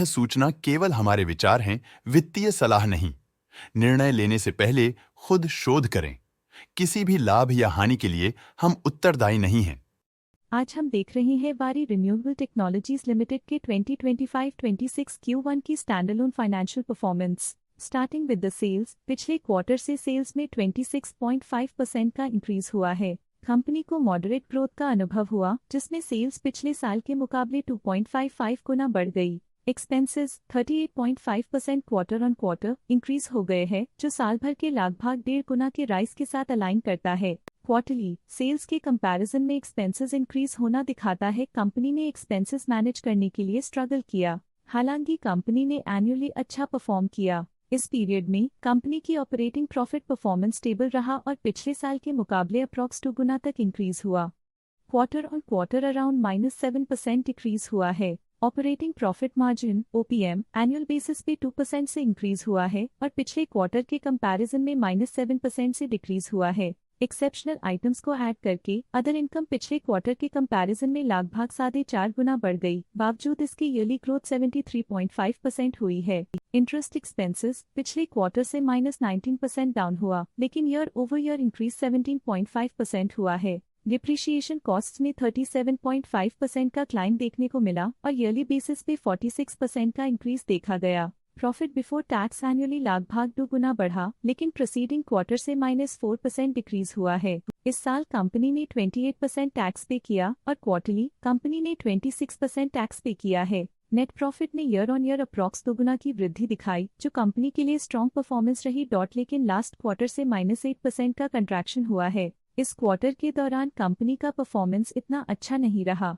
सूचना केवल हमारे विचार हैं, वित्तीय सलाह नहीं। निर्णय लेने से पहले खुद शोध करें। किसी भी लाभ या हानि के लिए हम उत्तरदायी नहीं हैं। आज हम देख रहे हैं वारी रिन्यूएबल टेक्नोलॉजीज लिमिटेड के 2025-26 Q1 की standalone financial performance. Starting with the sales, पिछले क्वार्टर से सेल्स में 26.5% का इंक्रीज हुआ है। कंपनी को मॉडरेट ग्रोथ का अनुभव हुआ, जिसमें सेल्स पिछले साल के मुकाबले 2.55 गुना बढ़ गई। Expenses 38.5% quarter on quarter increase हो गए हैं, जो साल भर के लगभग 1.5 गुना के राइज के साथ अलाइन करता है। क्वार्टरली सेल्स के कंपैरिजन में एक्सपेंसेस इंक्रीज होना दिखाता है कंपनी ने एक्सपेंसेस मैनेज करने के लिए स्ट्रगल किया। हालांकि कंपनी ने एनुअली अच्छा परफॉर्म किया। इस पीरियड में कंपनी की ऑपरेटिंग प्रॉफिट परफॉर्मेंस स्टेबल रहा और पिछले साल के मुकाबले अप्रॉक्स 2 गुना तक इंक्रीज हुआ। Quarter on quarter around -7% decrease हुआ है। Operating profit margin OPM annual basis पे 2% से इंक्रीज हुआ है और पिछले क्वार्टर के कंपैरिजन में -7% से डिक्रीज हुआ है। एक्सेप्शनल आइटम्स को ऐड करके अदर इनकम पिछले क्वार्टर के कंपैरिजन में लगभग 4.5 गुना बढ़ गई। बावजूद इसके ईयरली ग्रोथ 73.5% हुई है। इंटरेस्ट एक्सपेंसेस पिछले क्वार्टर से -19% डाउन हुआ, लेकिन ईयर ओवर ईयर इंक्रीज 17.5% हुआ है। डिप्रिशिएशन कॉस्ट्स में 37.5% का क्लाइम देखने को मिला और ईयरली बेसिस पे 46% का इंक्रीज देखा गया। प्रॉफिट बिफोर टैक्स एनुअली लगभग 2 गुना बढ़ा, लेकिन प्रीसीडिंग क्वार्टर से -4% डिक्रीज हुआ है। इस साल कंपनी ने 28% टैक्स पे किया और क्वार्टरली कंपनी ने 26% टैक्स पे किया है। नेट प्रॉफिट ने ईयर ऑन ईयर अप्रॉक्स 2 गुना की वृद्धि दिखाई, जो कंपनी के लिए स्ट्रॉन्ग परफॉर्मेंस रही। लेकिन लास्ट क्वार्टर से -8% का कंट्रैक्शन हुआ है। इस क्वार्टर के दौरान कंपनी का परफॉर्मेंस इतना अच्छा नहीं रहा।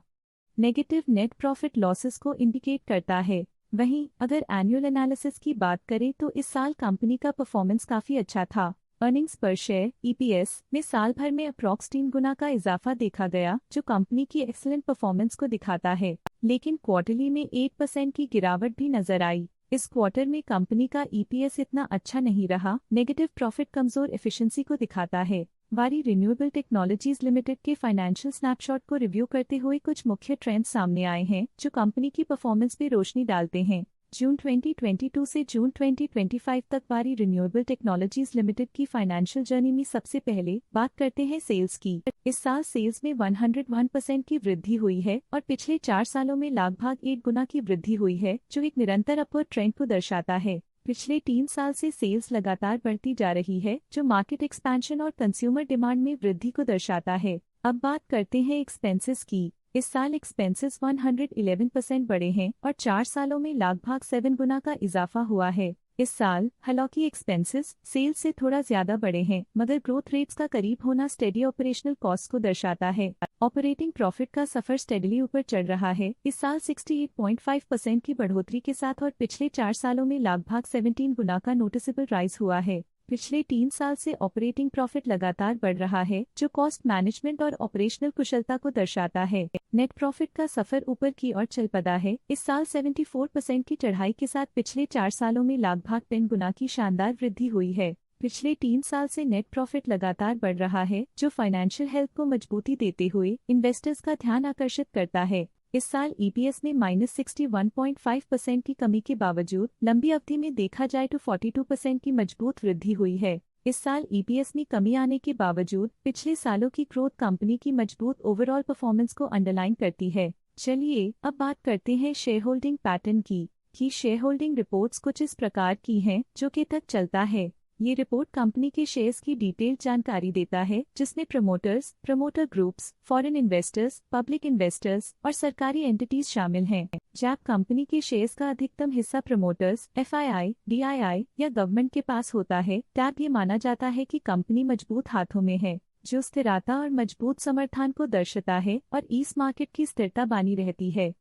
नेगेटिव नेट प्रॉफिट लॉसेस को इंडिकेट करता है। वहीं अगर एनुअल एनालिसिस की बात करें तो इस साल कंपनी का परफॉर्मेंस काफी अच्छा था। अर्निंग्स पर शेयर EPS में साल भर में अप्रॉक्स 3 गुना का इजाफा देखा गया, जो कंपनी की एक्सीलेंट परफॉर्मेंस को दिखाता है। लेकिन क्वार्टरली में 8% की गिरावट भी नजर आई। इस क्वार्टर में कंपनी का EPS इतना अच्छा नहीं रहा। नेगेटिव प्रॉफिट कमजोर एफिशिएंसी को दिखाता है। वारी रिन्यूएबल टेक्नोलॉजीज लिमिटेड के फाइनेंशियल स्नैपशॉट को रिव्यू करते हुए कुछ मुख्य ट्रेंड्स सामने आए हैं, जो कंपनी की परफॉर्मेंस पे रोशनी डालते हैं। जून 2022 से जून 2025 तक वारी रिन्यूएबल टेक्नोलॉजीज लिमिटेड की फाइनेंशियल जर्नी में सबसे पहले बात करते हैं सेल्स की। इस साल सेल्स में 101% की वृद्धि हुई है और पिछले 4 सालों में लगभग 1 गुना की वृद्धि हुई है, जो एक निरंतर अपवर्ड ट्रेंड को दर्शाता है। पिछले 3 साल से सेल्स लगातार बढ़ती जा रही है, जो मार्केट एक्सपेंशन और कंज्यूमर डिमांड में वृद्धि को दर्शाता है। अब बात करते हैं एक्सपेंसेस की। इस साल एक्सपेंसेस 111% बढ़े हैं और 4 सालों में लगभग 7 गुना का इजाफा हुआ है। इस साल हालांकि एक्सपेंसेस सेल्स से थोड़ा ज्यादा बढ़े हैं, मगर ग्रोथ रेट्स का करीब होना स्टेडी ऑपरेशनल कॉस्ट को दर्शाता है। ऑपरेटिंग प्रॉफिट का सफर स्टेडली ऊपर चढ़ रहा है। इस साल 68.5% की बढ़ोतरी के साथ और पिछले 4 सालों में लगभग 17 गुना का नोटिसेबल राइज हुआ है। पिछले 3 साल से ऑपरेटिंग प्रॉफिट लगातार बढ़ रहा है, जो कॉस्ट मैनेजमेंट और ऑपरेशनल कुशलता को दर्शाता है। नेट प्रॉफिट का सफर ऊपर की ओर चल पड़ा है। इस साल 74% की चढ़ाई के साथ पिछले 4 सालों में लगभग 10 गुना की शानदार वृद्धि हुई है। पिछले 3 साल से नेट प्रॉफिट लगातार बढ़ रहा है, जो फाइनेंशियल हेल्थ को मजबूती देते हुए इन्वेस्टर्स का ध्यान आकर्षित करता है। इस साल EPS में -61.5% की कमी के बावजूद लंबी अवधि में देखा जाए तो 42% की मजबूत वृद्धि हुई है। इस साल EPS में कमी आने के बावजूद पिछले सालों की ग्रोथ कंपनी की मजबूत ओवरऑल परफॉर्मेंस को अंडरलाइन करती है। चलिए अब बात करते हैं शेयर होल्डिंग पैटर्न की। शेयर होल्डिंग रिपोर्ट्स कुछ इस प्रकार की हैं, जो के तक चलता है। ये रिपोर्ट कंपनी के शेयर्स की डिटेल्ड जानकारी देता है, जिसमें promoters, promoter groups, foreign investors, public investors और सरकारी एंटिटीज शामिल हैं। जब कंपनी के शेयर्स का अधिकतम हिस्सा प्रमोटर्स, FII, DII या गवर्नमेंट के पास होता है, तब ये माना जाता है कि कंपनी मजबूत हाथों में है, जो स्थिरता और मजबूत समर्थन को दर्शाता है और इस मार्केट की स्थिरता बनी रहती है।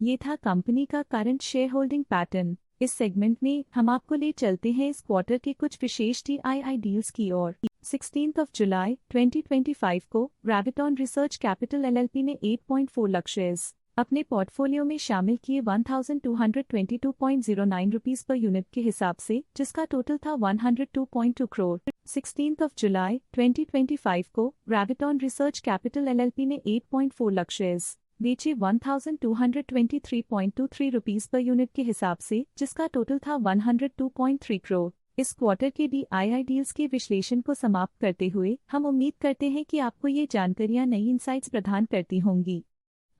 ये था कंपनी का करंट शेयर होल्डिंग पैटर्न। इस सेगमेंट में हम आपको ले चलते हैं इस क्वार्टर के कुछ विशेष DII डील्स की ओर। 16 जुलाई 2025 को ग्रेविटॉन रिसर्च कैपिटल LLP ने 8.4 लाख शेयर्स अपने पोर्टफोलियो में शामिल किए 1222.09 रुपीस पर यूनिट के हिसाब से, जिसका टोटल था 102.2 करोड़। 16 जुलाई 2025 को ग्रेविटॉन रिसर्च कैपिटल LLP ने 8.4 लाख शेयर्स बेचे 1223.23 रुपीस पर यूनिट के हिसाब से, जिसका टोटल था 102.3 करोड़। इस क्वार्टर के DII डील्स के विश्लेषण को समाप्त करते हुए हम उम्मीद करते हैं कि आपको ये जानकारियां नई इंसाइट्स प्रदान करती होंगी।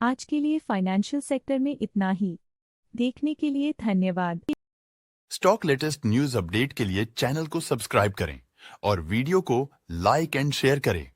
आज के लिए फाइनेंशियल सेक्टर में इतना ही। देखने के लिए धन्यवाद। स्टॉक लेटेस्ट न्यूज अपडेट के लिए चैनल को सब्सक्राइब करें और वीडियो को लाइक एंड शेयर करें।